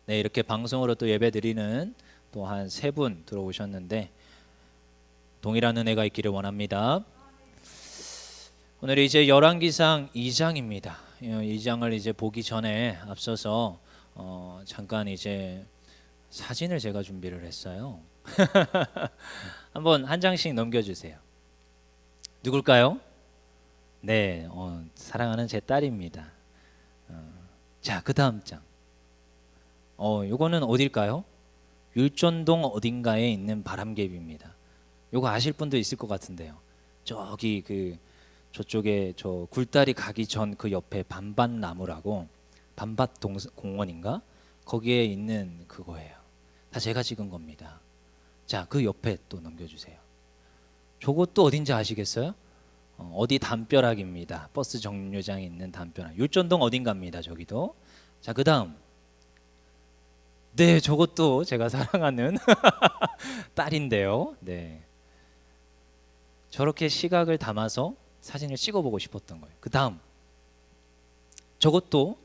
네, 이렇게 방송으로 또 예배 드리는 또 한 세 분 들어오셨는데 동일한 은혜가 있기를 원합니다. 오늘 이제 열왕기상 2장입니다. 2장을 이제 보기 전에 앞서서 잠깐 이제 사진을 제가 준비를 했어요. 한번 한 장씩 넘겨주세요. 누굴까요? 네, 사랑하는 제 딸입니다. 자, 그 다음 장. 요거는 어딜까요? 율전동 어딘가에 있는 바람개비입니다. 요거 아실 분도 있을 것 같은데요. 저기 저쪽에 저 굴다리 가기 전 그 옆에 반밭나무라고 반밭 공원인가? 거기에 있는 그거예요. 다 제가 찍은 겁니다. 자, 그 옆에 또 넘겨주세요. 저것도 어딘지 아시겠어요? 어디 담벼락입니다. 버스 정류장에 있는 담벼락. 율전동 어딘가입니다. 저기도. 자, 그 다음. 네, 저것도 제가 사랑하는 딸인데요. 네, 저렇게 시각을 담아서 사진을 찍어보고 싶었던 거예요. 그 다음. 저것도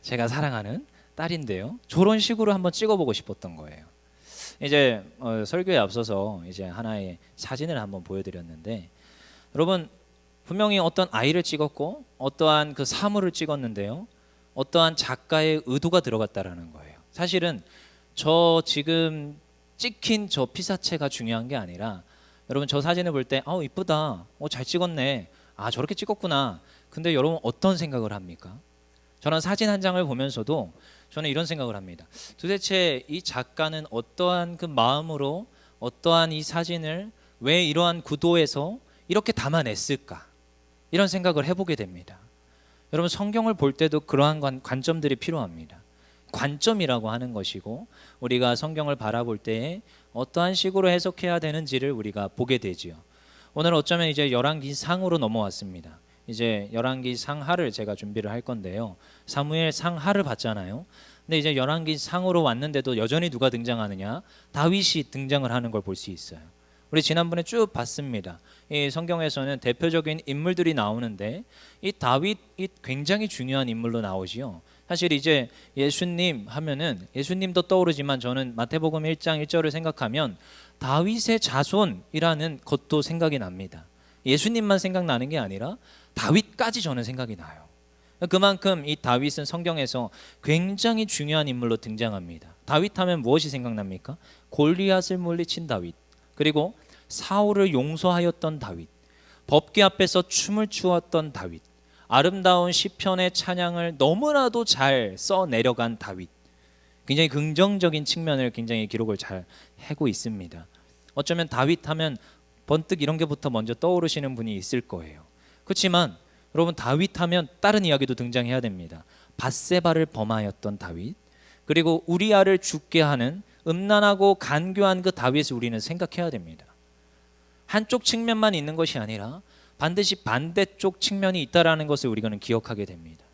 제가 사랑하는 딸인데요. 저런 식으로 한번 찍어보고 싶었던 거예요. 이제 설교에 앞서서 이제 하나의 사진을 한번 보여드렸는데, 여러분 분명히 어떤 아이를 찍었고 어떠한 그 사물을 찍었는데요, 어떠한 작가의 의도가 들어갔다라는 거예요. 사실은 저 지금 찍힌 저 피사체가 중요한 게 아니라, 여러분 저 사진을 볼 때 이쁘다, 잘 찍었네, 저렇게 찍었구나. 근데 여러분 어떤 생각을 합니까? 저는 사진 한 장을 보면서도 저는 이런 생각을 합니다. 도대체 이 작가는 어떠한 그 마음으로 어떠한 이 사진을 왜 이러한 구도에서 이렇게 담아냈을까? 이런 생각을 해보게 됩니다. 여러분 성경을 볼 때도 그러한 관점들이 필요합니다. 관점이라고 하는 것이고, 우리가 성경을 바라볼 때에 어떠한 식으로 해석해야 되는지를 우리가 보게 되지요. 오늘 어쩌면 이제 열왕기상으로 넘어왔습니다. 이제 열왕기상하를 제가 준비를 할 건데요. 사무엘 상하를 봤잖아요. 근데 이제 열왕기상으로 왔는데도 여전히 누가 등장하느냐? 다윗이 등장을 하는 걸 볼 수 있어요. 우리 지난번에 쭉 봤습니다. 이 성경에서는 대표적인 인물들이 나오는데, 이 다윗이 굉장히 중요한 인물로 나오지요. 사실 이제 예수님 하면은 예수님도 떠오르지만, 저는 마태복음 1장 1절을 생각하면 다윗의 자손이라는 것도 생각이 납니다. 예수님만 생각나는 게 아니라 다윗까지 저는 생각이 나요. 그만큼 이 다윗은 성경에서 굉장히 중요한 인물로 등장합니다. 다윗 하면 무엇이 생각납니까? 골리앗을 물리친 다윗, 그리고 사울을 용서하였던 다윗, 법궤 앞에서 춤을 추었던 다윗, 아름다운 시편의 찬양을 너무나도 잘 써내려간 다윗. 굉장히 긍정적인 측면을 굉장히 기록을 잘 하고 있습니다. 어쩌면 다윗 하면 번뜩 이런 게부터 먼저 떠오르시는 분이 있을 거예요. 그렇지만 여러분 다윗 하면 다른 이야기도 등장해야 됩니다. 밧세바를 범하였던 다윗, 그리고 우리아를 죽게 하는 음란하고 간교한 그 다윗을 우리는 생각해야 됩니다. 한쪽 측면만 있는 것이 아니라 반드시 반대쪽 측면이 있다라는 것을 우리는 기억하게 됩니다.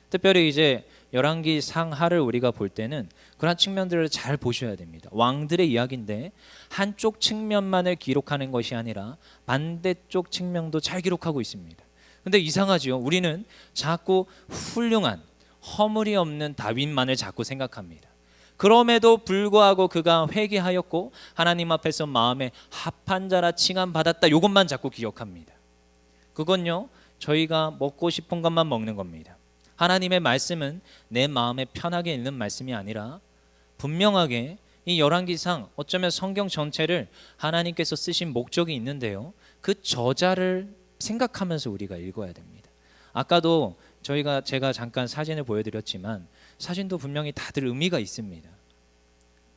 특별히 이제 열왕기 상하를 우리가 볼 때는 그런 측면들을 잘 보셔야 됩니다. 왕들의 이야기인데 한쪽 측면만을 기록하는 것이 아니라 반대쪽 측면도 잘 기록하고 있습니다. 근데 이상하죠. 우리는 자꾸 훌륭한 허물이 없는 다윗만을 자꾸 생각합니다. 그럼에도 불구하고 그가 회개하였고 하나님 앞에서 마음에 합한 자라 칭함 받았다, 이것만 자꾸 기억합니다. 그건요, 저희가 먹고 싶은 것만 먹는 겁니다. 하나님의 말씀은 내 마음에 편하게 읽는 말씀이 아니라 분명하게 이 열왕기상, 어쩌면 성경 전체를 하나님께서 쓰신 목적이 있는데요, 그 저자를 생각하면서 우리가 읽어야 됩니다. 아까도 제가 잠깐 사진을 보여드렸지만 사진도 분명히 다들 의미가 있습니다.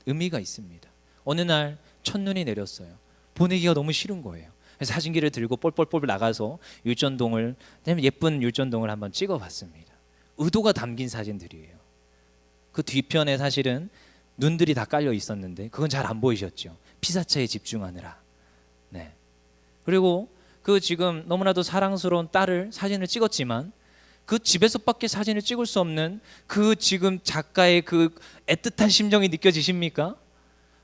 의미가 있습니다. 어느 날 첫눈이 내렸어요. 보내기가 너무 싫은 거예요. 사진기를 들고 뻘뻘뻘 나가서 예쁜 율전동을 한번 찍어봤습니다. 의도가 담긴 사진들이에요. 그 뒤편에 사실은 눈들이 다 깔려 있었는데 그건 잘 안 보이셨죠. 피사체에 집중하느라. 네. 그리고 그 지금 너무나도 사랑스러운 딸을 사진을 찍었지만 그 집에서밖에 사진을 찍을 수 없는 그 지금 작가의 그 애틋한 심정이 느껴지십니까?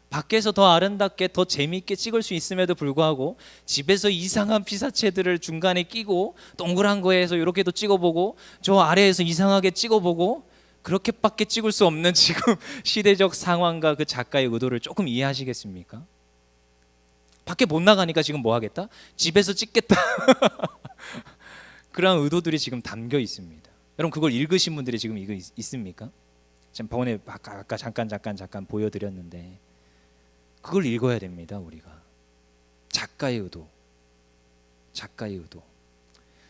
밖에서 더 아름답게 더 재미있게 찍을 수 있음에도 불구하고 집에서 이상한 피사체들을 중간에 끼고 동그란 거에서 이렇게도 찍어보고 저 아래에서 이상하게 찍어보고 그렇게밖에 찍을 수 없는 지금 시대적 상황과 그 작가의 의도를 조금 이해하시겠습니까? 밖에 못 나가니까 지금 뭐 하겠다? 집에서 찍겠다. 그런 의도들이 지금 담겨 있습니다. 여러분 그걸 읽으신 분들이 지금 이거 있습니까? 지금 본에 아까 잠깐 보여드렸는데 그걸 읽어야 됩니다. 우리가 작가의 의도.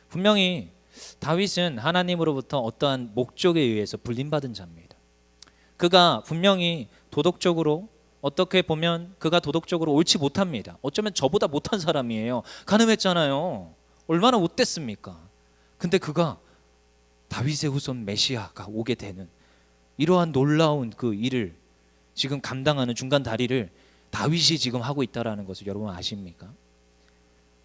분명히 다윗은 하나님으로부터 어떠한 목적에 의해서 불림받은 자입니다. 그가 분명히 도덕적으로 어떻게 보면 그가 도덕적으로 옳지 못합니다. 어쩌면 저보다 못한 사람이에요. 가늠했잖아요. 얼마나 못됐습니까? 근데 그가 다윗의 후손 메시아가 오게 되는 이러한 놀라운 그 일을 지금 감당하는 중간 다리를 다윗이 지금 하고 있다는 것을 여러분 아십니까?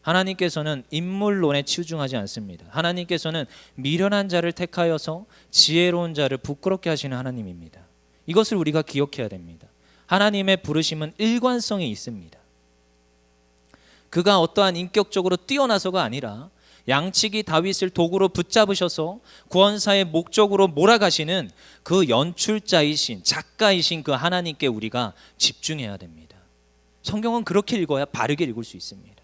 하나님께서는 인물론에 치중하지 않습니다. 하나님께서는 미련한 자를 택하여서 지혜로운 자를 부끄럽게 하시는 하나님입니다. 이것을 우리가 기억해야 됩니다. 하나님의 부르심은 일관성이 있습니다. 그가 어떠한 인격적으로 뛰어나서가 아니라 양치기 다윗을 도구로 붙잡으셔서 구원사의 목적으로 몰아가시는 그 연출자이신 작가이신 그 하나님께 우리가 집중해야 됩니다. 성경은 그렇게 읽어야 바르게 읽을 수 있습니다.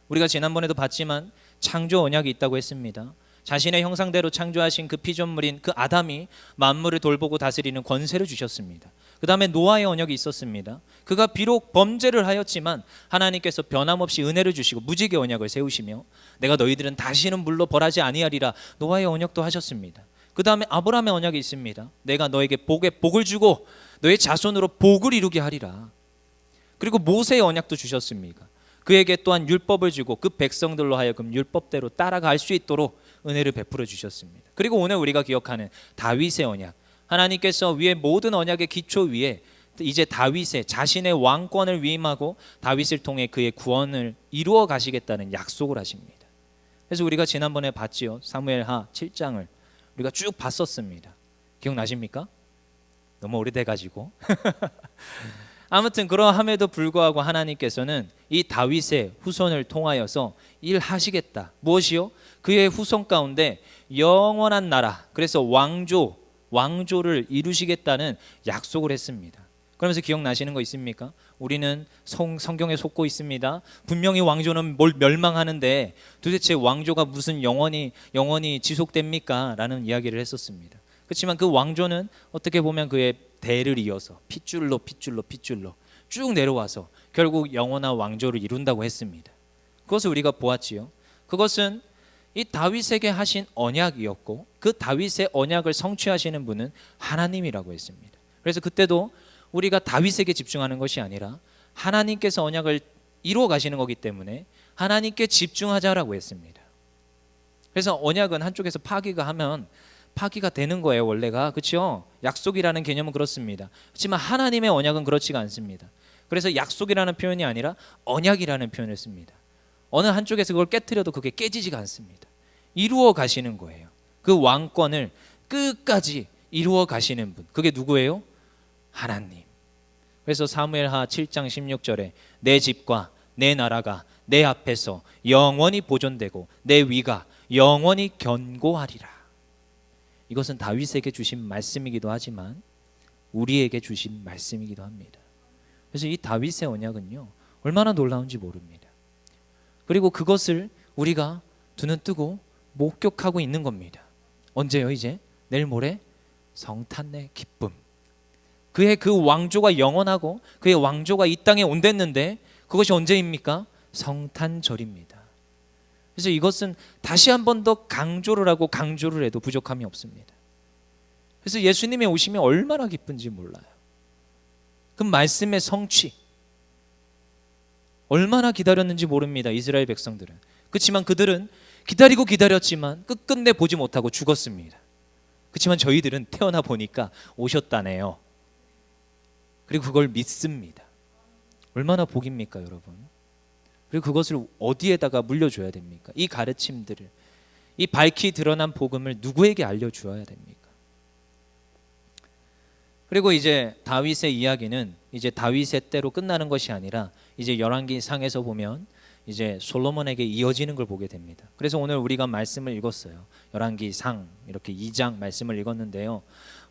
우리가 지난번에도 봤지만 창조 언약이 있다고 했습니다. 자신의 형상대로 창조하신 그 피조물인 그 아담이 만물을 돌보고 다스리는 권세를 주셨습니다. 그 다음에 노아의 언약이 있었습니다. 그가 비록 범죄를 하였지만 하나님께서 변함없이 은혜를 주시고 무지개 언약을 세우시며 내가 너희들은 다시는 물로 벌하지 아니하리라 노아의 언약도 하셨습니다. 그 다음에 아브라함의 언약이 있습니다. 내가 너에게 복을 주고 너의 자손으로 복을 이루게 하리라. 그리고 모세의 언약도 주셨습니까? 그에게 또한 율법을 주고 그 백성들로 하여금 율법대로 따라갈 수 있도록 은혜를 베풀어 주셨습니다. 그리고 오늘 우리가 기억하는 다윗의 언약, 하나님께서 위에 모든 언약의 기초 위에 이제 다윗의 자신의 왕권을 위임하고 다윗을 통해 그의 구원을 이루어 가시겠다는 약속을 하십니다. 그래서 우리가 지난번에 봤지요. 사무엘하 7장을 우리가 쭉 봤었습니다. 기억나십니까? 너무 오래돼가지고 아무튼 그러함에도 불구하고 하나님께서는 이 다윗의 후손을 통하여서 일하시겠다. 무엇이요? 그의 후손 가운데 영원한 나라, 그래서 왕조를 이루시겠다는 약속을 했습니다. 그러면서 기억나시는 거 있습니까? 우리는 성경에 속고 있습니다. 분명히 왕조는 멸망하는데 도대체 왕조가 무슨 영원히 지속됩니까? 라는 이야기를 했었습니다. 그렇지만 그 왕조는 어떻게 보면 그의 대를 이어서 핏줄로 쭉 내려와서 결국 영원한 왕조를 이룬다고 했습니다. 그것을 우리가 보았지요. 그것은 이 다윗에게 하신 언약이었고 그 다윗의 언약을 성취하시는 분은 하나님이라고 했습니다. 그래서 그때도 우리가 다윗에게 집중하는 것이 아니라 하나님께서 언약을 이루어 가시는 거기 때문에 하나님께 집중하자라고 했습니다. 그래서 언약은 한쪽에서 파기가 되는 거예요. 원래가 그렇죠? 약속이라는 개념은 그렇습니다. 그렇지만 하나님의 언약은 그렇지가 않습니다. 그래서 약속이라는 표현이 아니라 언약이라는 표현을 씁니다. 어느 한쪽에서 그걸 깨트려도 그게 깨지지가 않습니다. 이루어 가시는 거예요. 그 왕권을 끝까지 이루어 가시는 분, 그게 누구예요? 하나님. 그래서 사무엘하 7장 16절에 내 집과 내 나라가 내 앞에서 영원히 보존되고 내 위가 영원히 견고하리라. 이것은 다윗에게 주신 말씀이기도 하지만 우리에게 주신 말씀이기도 합니다. 그래서 이 다윗의 언약은요 얼마나 놀라운지 모릅니다. 그리고 그것을 우리가 두 눈 뜨고 목격하고 있는 겁니다. 언제요? 이제 내일 모레 성탄의 기쁨. 그의 그 왕조가 영원하고 그의 왕조가 이 땅에 온댔는데 그것이 언제입니까? 성탄절입니다. 그래서 이것은 다시 한 번 더 강조를 하고 강조를 해도 부족함이 없습니다. 그래서 예수님이 오시면 얼마나 기쁜지 몰라요. 그 말씀의 성취 얼마나 기다렸는지 모릅니다. 이스라엘 백성들은. 그렇지만 그들은 기다리고 기다렸지만 끝끝내 보지 못하고 죽었습니다. 그렇지만 저희들은 태어나 보니까 오셨다네요. 그리고 그걸 믿습니다. 얼마나 복입니까 여러분. 그리고 그것을 어디에다가 물려줘야 됩니까? 이 가르침들을, 이 밝히 드러난 복음을 누구에게 알려주어야 됩니까? 그리고 이제 다윗의 이야기는 이제 다윗의 때로 끝나는 것이 아니라 이제 열왕기상에서 보면 이제 솔로몬에게 이어지는 걸 보게 됩니다. 그래서 오늘 우리가 말씀을 읽었어요. 열왕기상 이렇게 2장 말씀을 읽었는데요.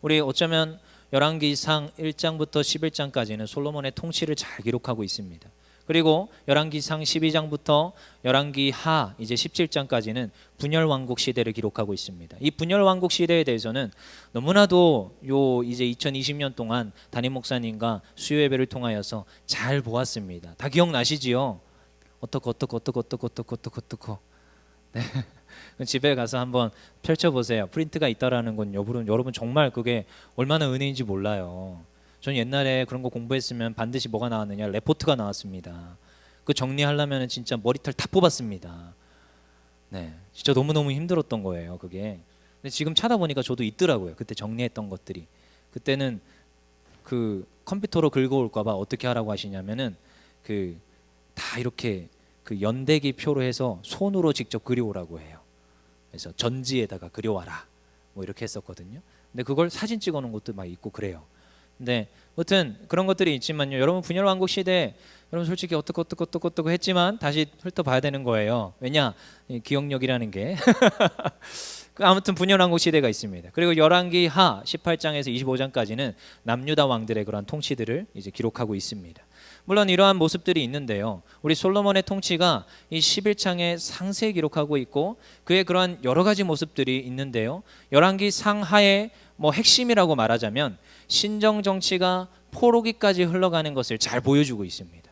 우리 어쩌면 열왕기상 1장부터 11장까지는 솔로몬의 통치를 잘 기록하고 있습니다. 그리고 열왕기상 12장부터 열왕기하 이제 17장까지는 분열 왕국 시대를 기록하고 있습니다. 이 분열 왕국 시대에 대해서는 너무나도 요 이제 2020년 동안 담임 목사님과 수요 예배를 통하여서 잘 보았습니다. 다 기억나시지요? 어떻고 네. 집에 가서 한번 펼쳐보세요. 프린트가 있다라는 건 여러분 정말 그게 얼마나 은혜인지 몰라요. 전 옛날에 그런 거 공부했으면 반드시 뭐가 나왔느냐, 레포트가 나왔습니다. 그 정리하려면 진짜 머리털 다 뽑았습니다. 네, 진짜 너무너무 힘들었던 거예요 그게. 근데 지금 찾아보니까 저도 있더라고요. 그때 정리했던 것들이. 그때는 그 컴퓨터로 긁어올까봐 어떻게 하라고 하시냐면은 그 다 이렇게 그 연대기 표로 해서 손으로 직접 그려오라고 해요. 그래서 전지에다가 그려와라 뭐 이렇게 했었거든요. 근데 그걸 사진 찍어놓은 것도 막 있고 그래요. 근데 아무튼 그런 것들이 있지만요. 여러분 분열 왕국 시대 여러분 솔직히 어떻고 했지만 다시 훑어봐야 되는 거예요. 왜냐? 기억력이라는 게 아무튼 분열 왕국 시대가 있습니다. 그리고 열왕기하 18장에서 25장까지는 남유다 왕들의 그런 통치들을 이제 기록하고 있습니다. 물론 이러한 모습들이 있는데요. 우리 솔로몬의 통치가 이 11장에 상세히 기록하고 있고 그의 그러한 여러 가지 모습들이 있는데요. 열왕기 상하의 뭐 핵심이라고 말하자면 신정 정치가 포로기까지 흘러가는 것을 잘 보여주고 있습니다.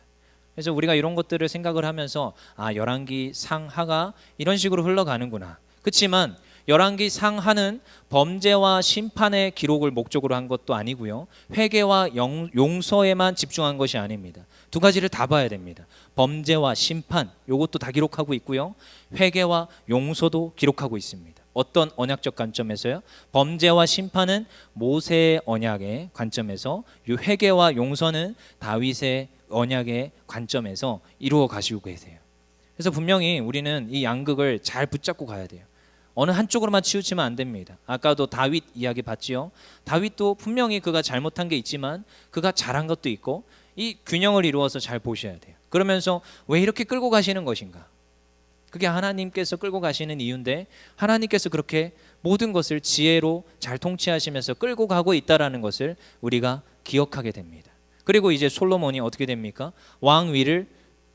그래서 우리가 이런 것들을 생각을 하면서 아, 열왕기 상하가 이런 식으로 흘러가는구나. 그렇지만 열왕기 상하는 범죄와 심판의 기록을 목적으로 한 것도 아니고요. 회개와 용서에만 집중한 것이 아닙니다. 두 가지를 다 봐야 됩니다. 범죄와 심판 이것도 다 기록하고 있고요. 회개와 용서도 기록하고 있습니다. 어떤 언약적 관점에서요? 범죄와 심판은 모세의 언약의 관점에서, 이 회개와 용서는 다윗의 언약의 관점에서 이루어 가시고 계세요. 그래서 분명히 우리는 이 양극을 잘 붙잡고 가야 돼요. 어느 한쪽으로만 치우치면 안 됩니다. 아까도 다윗 이야기 봤지요. 다윗도 분명히 그가 잘못한 게 있지만 그가 잘한 것도 있고 이 균형을 이루어서 잘 보셔야 돼요. 그러면서 왜 이렇게 끌고 가시는 것인가? 그게 하나님께서 끌고 가시는 이유인데 하나님께서 그렇게 모든 것을 지혜로 잘 통치하시면서 끌고 가고 있다라는 것을 우리가 기억하게 됩니다. 그리고 이제 솔로몬이 어떻게 됩니까? 왕위를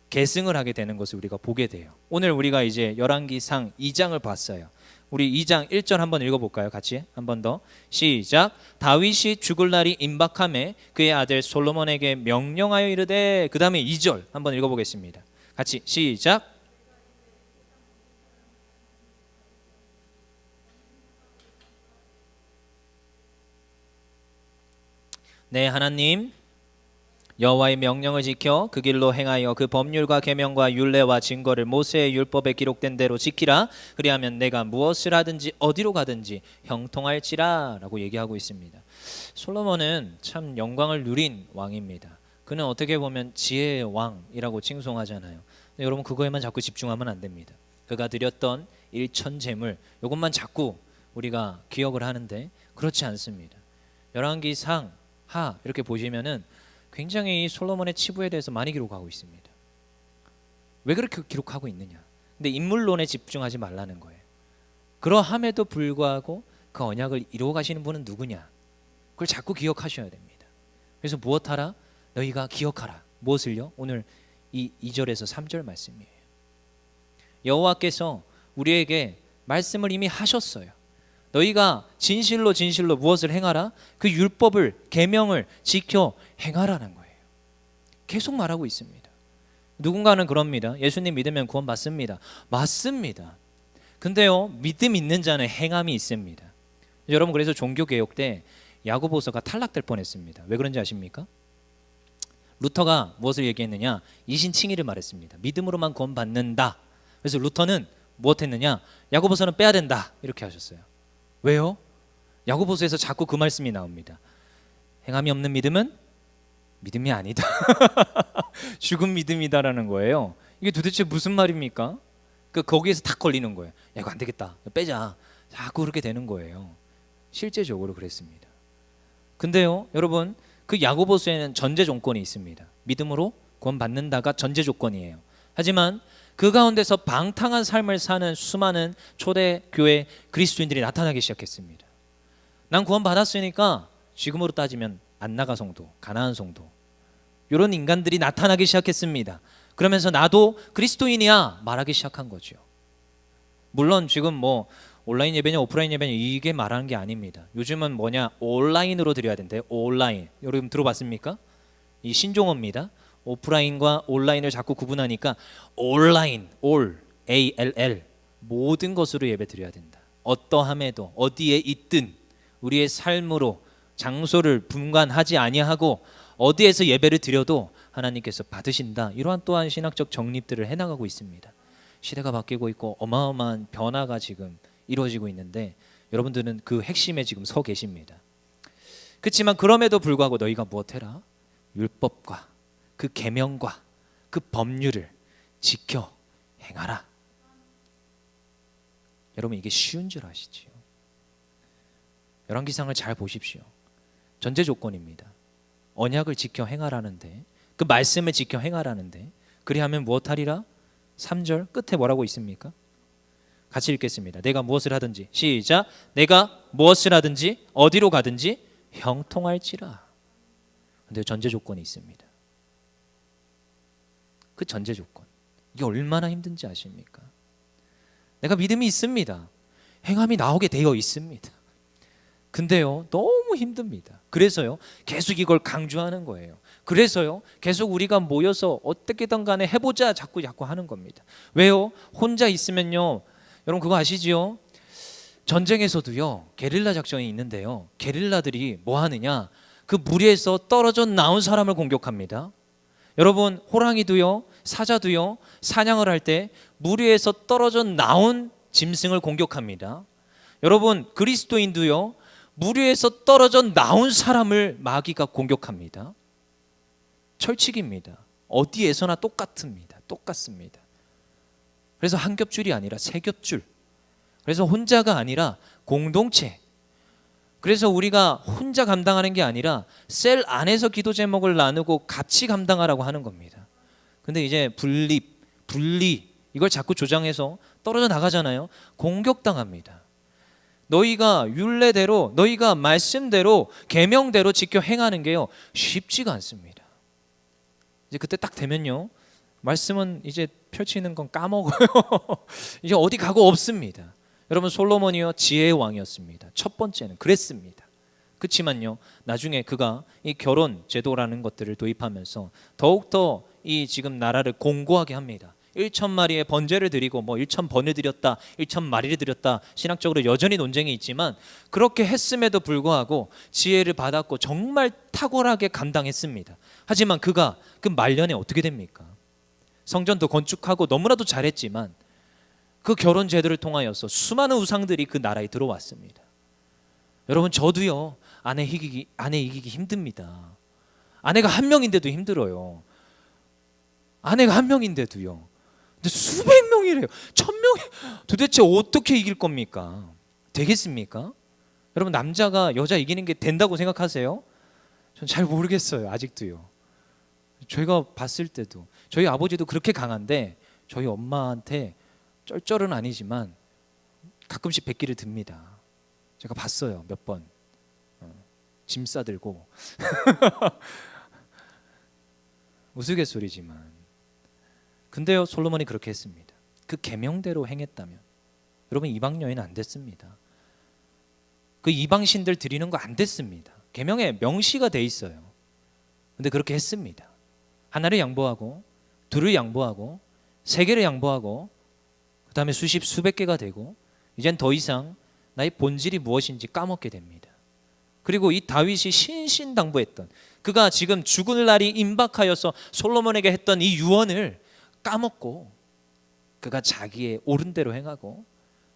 계승을 하게 되는 것을 우리가 보게 돼요. 오늘 우리가 이제 열왕기상 2장을 봤어요. 우리 2장 1절 한번 읽어볼까요? 같이 한 번 더 시작. 다윗이 죽을 날이 임박함에 그의 아들 솔로몬에게 명령하여 이르되, 그 다음에 2절 한번 읽어보겠습니다. 같이 시작. 네, 하나님 여호와의 명령을 지켜 그 길로 행하여 그 법률과 계명과 율례와 증거를 모세의 율법에 기록된 대로 지키라. 그리하면 내가 무엇을 하든지 어디로 가든지 형통할지라 라고 얘기하고 있습니다. 솔로몬은 참 영광을 누린 왕입니다. 그는 어떻게 보면 지혜의 왕이라고 칭송하잖아요. 근데 여러분 그거에만 자꾸 집중하면 안 됩니다. 그가 드렸던 일천재물 이것만 자꾸 우리가 기억을 하는데 그렇지 않습니다. 열왕기상 하 이렇게 보시면은 굉장히 솔로몬의 치부에 대해서 많이 기록하고 있습니다. 왜 그렇게 기록하고 있느냐? 근데 인물론에 집중하지 말라는 거예요. 그러함에도 불구하고 그 언약을 이루어 가시는 분은 누구냐? 그걸 자꾸 기억하셔야 됩니다. 그래서 무엇하라? 너희가 기억하라. 무엇을요? 오늘 이 2절에서 3절 말씀이에요. 여호와께서 우리에게 말씀을 이미 하셨어요. 너희가 진실로 무엇을 행하라? 그 율법을 계명을 지켜 행하라는 거예요. 계속 말하고 있습니다. 누군가는 그럽니다. 예수님 믿으면 구원 받습니다. 맞습니다. 근데요, 믿음 있는 자는 행함이 있습니다. 여러분 그래서 종교개혁 때 야고보서가 탈락될 뻔했습니다. 왜 그런지 아십니까? 루터가 무엇을 얘기했느냐? 이신칭의를 말했습니다. 믿음으로만 구원 받는다. 그래서 루터는 무엇했느냐? 야고보서는 빼야 된다. 이렇게 하셨어요. 왜요? 야고보서에서 자꾸 그 말씀이 나옵니다. 행함이 없는 믿음은 믿음이 아니다. 죽은 믿음이다라는 거예요. 이게 도대체 무슨 말입니까? 거기에서 탁 걸리는 거예요. 야, 이거 안 되겠다. 빼자. 자꾸 그렇게 되는 거예요. 실제적으로 그랬습니다. 근데요, 여러분 그 야고보서에는 전제 조건이 있습니다. 믿음으로 구원 받는다가 전제 조건이에요. 하지만 그 가운데서 방탕한 삶을 사는 수많은 초대교회 그리스도인들이 나타나기 시작했습니다. 난 구원 받았으니까 지금으로 따지면 안나가 성도, 가나안 성도, 이런 인간들이 나타나기 시작했습니다. 그러면서 나도 그리스도인이야 말하기 시작한 거죠. 물론 지금 뭐 온라인 예배냐 오프라인 예배냐 이게 말하는 게 아닙니다. 요즘은 뭐냐, 온라인으로 드려야 된대요. 온라인. 여러분 들어봤습니까? 이 신종어입니다. 오프라인과 온라인을 자꾸 구분하니까 온라인, 올, ALL, 모든 것으로 예배 드려야 된다. 어떠함에도 어디에 있든 우리의 삶으로 장소를 분간하지 아니하고 어디에서 예배를 드려도 하나님께서 받으신다. 이러한 또한 신학적 정립들을 해나가고 있습니다. 시대가 바뀌고 있고 어마어마한 변화가 지금 이루어지고 있는데 여러분들은 그 핵심에 지금 서 계십니다. 그렇지만 그럼에도 불구하고 너희가 무엇해라? 율법과 그 계명과 그 법률을 지켜 행하라. 여러분 이게 쉬운 줄 아시지요? 열왕기상을 잘 보십시오. 전제 조건입니다. 언약을 지켜 행하라는데, 그 말씀을 지켜 행하라는데, 그리하면 무엇하리라? 3절 끝에 뭐라고 있습니까? 같이 읽겠습니다. 내가 무엇을 하든지, 시작. 내가 무엇을 하든지 어디로 가든지 형통할지라. 근데 전제 조건이 있습니다. 그 전제 조건, 이게 얼마나 힘든지 아십니까? 내가 믿음이 있습니다. 행함이 나오게 되어 있습니다. 근데요 너무 힘듭니다. 그래서요 계속 이걸 강조하는 거예요. 그래서요 계속 우리가 모여서 어떻게든 간에 해보자 자꾸 하는 겁니다. 왜요? 혼자 있으면요, 여러분 그거 아시지요? 전쟁에서도요 게릴라 작전이 있는데요, 게릴라들이 뭐 하느냐, 그 무리에서 떨어져 나온 사람을 공격합니다. 여러분 호랑이도요 사자도요 사냥을 할 때 무리에서 떨어져 나온 짐승을 공격합니다. 여러분 그리스도인도요 무리에서 떨어져 나온 사람을 마귀가 공격합니다. 철칙입니다. 어디에서나 똑같습니다. 똑같습니다. 그래서 한 겹줄이 아니라 세 겹줄, 그래서 혼자가 아니라 공동체, 그래서 우리가 혼자 감당하는 게 아니라 셀 안에서 기도 제목을 나누고 같이 감당하라고 하는 겁니다. 근데 이제 분리 이걸 자꾸 조장해서 떨어져 나가잖아요. 공격당합니다. 너희가 율례대로, 너희가 말씀대로, 계명대로 지켜 행하는 게요 쉽지가 않습니다. 이제 그때 딱 되면요 말씀은 이제 펼치는 건 까먹어요. 이제 어디 가고 없습니다. 여러분 솔로몬이요 지혜의 왕이었습니다. 첫 번째는 그랬습니다. 그렇지만요 나중에 그가 이 결혼 제도라는 것들을 도입하면서 더욱더 이 지금 나라를 공고하게 합니다. 1,000마리의 번제를 드리고 뭐 1,000번을 드렸다, 1,000마리를 드렸다, 신학적으로 여전히 논쟁이 있지만 그렇게 했음에도 불구하고 지혜를 받았고 정말 탁월하게 감당했습니다. 하지만 그가 그 말년에 어떻게 됩니까? 성전도 건축하고 너무나도 잘했지만 그 결혼 제도를 통하여서 수많은 우상들이 그 나라에 들어왔습니다. 여러분 저도요 아내 이기기 힘듭니다. 아내가 한 명인데도 힘들어요. 아내가 한 명인데도요. 근데 수백 명이래요. 1,000명이 도대체 어떻게 이길 겁니까? 되겠습니까? 여러분 남자가 여자 이기는 게 된다고 생각하세요? 전 잘 모르겠어요. 아직도요. 저희가 봤을 때도 저희 아버지도 그렇게 강한데 저희 엄마한테 쩔쩔은 아니지만 가끔씩 뱉기를 듭니다. 제가 봤어요. 몇 번. 짐 싸들고 우스갯소리지만. 근데요 솔로몬이 그렇게 했습니다. 그 계명대로 행했다면 여러분 이방 여인 안 됐습니다. 그 이방 신들 드리는 거 안 됐습니다. 계명에 명시가 돼 있어요. 근데 그렇게 했습니다. 하나를 양보하고 둘을 양보하고 세 개를 양보하고 그 다음에 수백 개가 되고 이젠 더 이상 나의 본질이 무엇인지 까먹게 됩니다. 그리고 이 다윗이 신신당부했던, 그가 지금 죽을 날이 임박하여서 솔로몬에게 했던 이 유언을 까먹고 그가 자기의 옳은 대로 행하고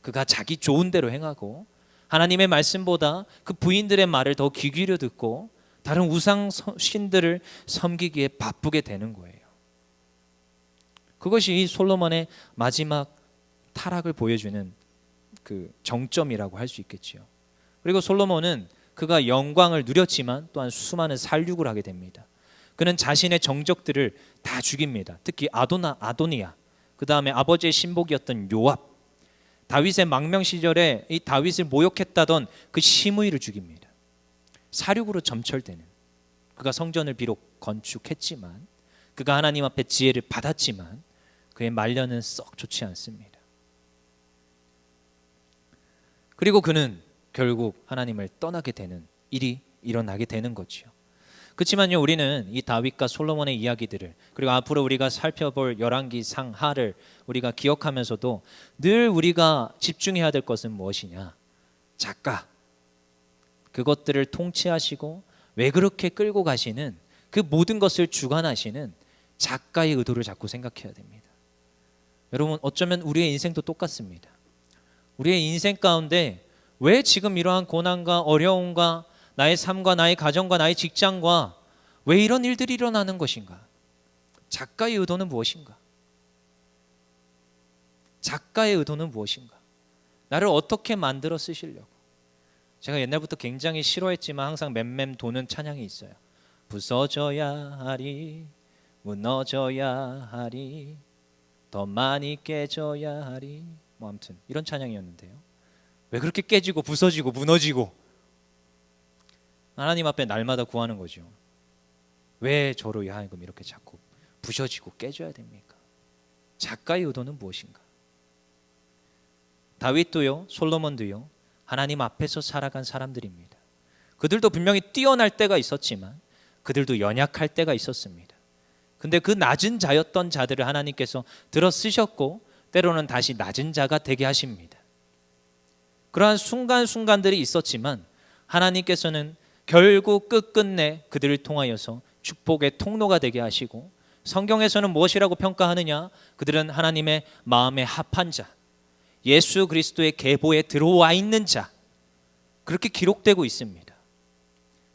그가 자기 좋은 대로 행하고 하나님의 말씀보다 그 부인들의 말을 더 귀 기울여 듣고 다른 우상 신들을 섬기기에 바쁘게 되는 거예요. 그것이 이 솔로몬의 마지막 타락을 보여주는 그 정점이라고 할 수 있겠지요. 그리고 솔로몬은 그가 영광을 누렸지만 또한 수많은 살육을 하게 됩니다. 그는 자신의 정적들을 다 죽입니다. 특히 아도니아, 그 다음에 아버지의 신복이었던 요압, 다윗의 망명 시절에 이 다윗을 모욕했다던 그 시므이를 죽입니다. 사륙으로 점철되는, 그가 성전을 비록 건축했지만, 그가 하나님 앞에 지혜를 받았지만 그의 말년은 썩 좋지 않습니다. 그리고 그는 결국 하나님을 떠나게 되는 일이 일어나게 되는 거지요. 그렇지만요, 우리는 이 다윗과 솔로몬의 이야기들을, 그리고 앞으로 우리가 살펴볼 열왕기 상하를 우리가 기억하면서도 늘 우리가 집중해야 될 것은 무엇이냐? 작가, 그것들을 통치하시고 왜 그렇게 끌고 가시는 그 모든 것을 주관하시는 작가의 의도를 자꾸 생각해야 됩니다. 여러분, 어쩌면 우리의 인생도 똑같습니다. 우리의 인생 가운데 왜 지금 이러한 고난과 어려움과 나의 삶과 나의 가정과 나의 직장과 왜 이런 일들이 일어나는 것인가? 작가의 의도는 무엇인가? 작가의 의도는 무엇인가? 나를 어떻게 만들어 쓰시려고? 제가 옛날부터 굉장히 싫어했지만 항상 맴맴 도는 찬양이 있어요. 부서져야 하리, 무너져야 하리, 더 많이 깨져야 하리. 뭐 아무튼 이런 찬양이었는데요. 왜 그렇게 깨지고 부서지고 무너지고 하나님 앞에 날마다 구하는 거죠. 왜 저로 하여금 이렇게 자꾸 부셔지고 깨져야 됩니까? 작가의 의도는 무엇인가? 다윗도요, 솔로몬도요, 하나님 앞에서 살아간 사람들입니다. 그들도 분명히 뛰어날 때가 있었지만 그들도 연약할 때가 있었습니다. 근데 그 낮은 자였던 자들을 하나님께서 들어 쓰셨고 때로는 다시 낮은 자가 되게 하십니다. 그러한 순간순간들이 있었지만 하나님께서는 결국 끝끝내 그들을 통하여서 축복의 통로가 되게 하시고, 성경에서는 무엇이라고 평가하느냐? 그들은 하나님의 마음에 합한 자, 예수 그리스도의 계보에 들어와 있는 자, 그렇게 기록되고 있습니다.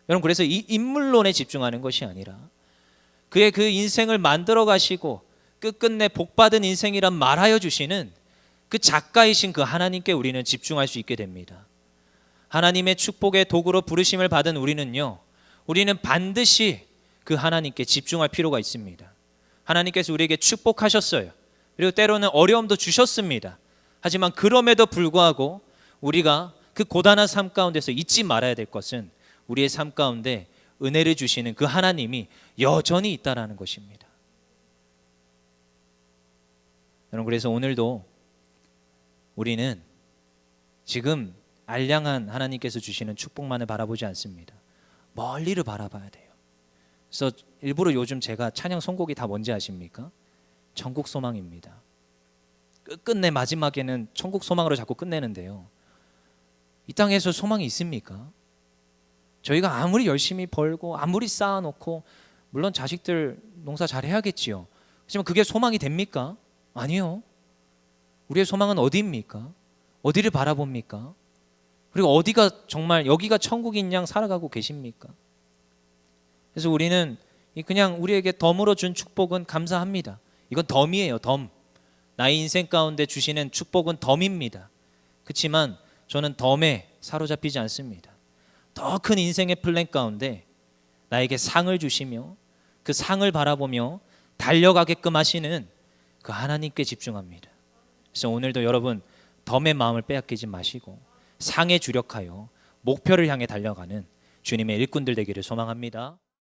여러분, 그래서 이 인물론에 집중하는 것이 아니라 그의 그 인생을 만들어 가시고 끝끝내 복받은 인생이란 말하여 주시는 그 작가이신 그 하나님께 우리는 집중할 수 있게 됩니다. 하나님의 축복의 도구로 부르심을 받은 우리는요, 우리는 반드시 그 하나님께 집중할 필요가 있습니다. 하나님께서 우리에게 축복하셨어요. 그리고 때로는 어려움도 주셨습니다. 하지만 그럼에도 불구하고 우리가 그 고단한 삶 가운데서 잊지 말아야 될 것은 우리의 삶 가운데 은혜를 주시는 그 하나님이 여전히 있다라는 것입니다. 여러분, 그래서 오늘도 우리는 지금 알량한 하나님께서 주시는 축복만을 바라보지 않습니다. 멀리를 바라봐야 돼요. 그래서 일부러 요즘 제가 찬양 선곡이 다 뭔지 아십니까? 천국 소망입니다. 끝끝내 마지막에는 천국 소망으로 자꾸 끝내는데요, 이 땅에서 소망이 있습니까? 저희가 아무리 열심히 벌고 아무리 쌓아놓고, 물론 자식들 농사 잘 해야겠지요. 하지만 그게 소망이 됩니까? 아니요. 우리의 소망은 어디입니까? 어디를 바라봅니까? 그리고 어디가 정말 여기가 천국인 양 살아가고 계십니까? 그래서 우리는 그냥 우리에게 덤으로 준 축복은 감사합니다. 이건 덤이에요, 덤. 나의 인생 가운데 주시는 축복은 덤입니다. 그렇지만 저는 덤에 사로잡히지 않습니다. 더 큰 인생의 플랜 가운데 나에게 상을 주시며 그 상을 바라보며 달려가게끔 하시는 그 하나님께 집중합니다. 그래서 오늘도 여러분, 덤의 마음을 빼앗기지 마시고 상에 주력하여 목표를 향해 달려가는 주님의 일꾼들 되기를 소망합니다.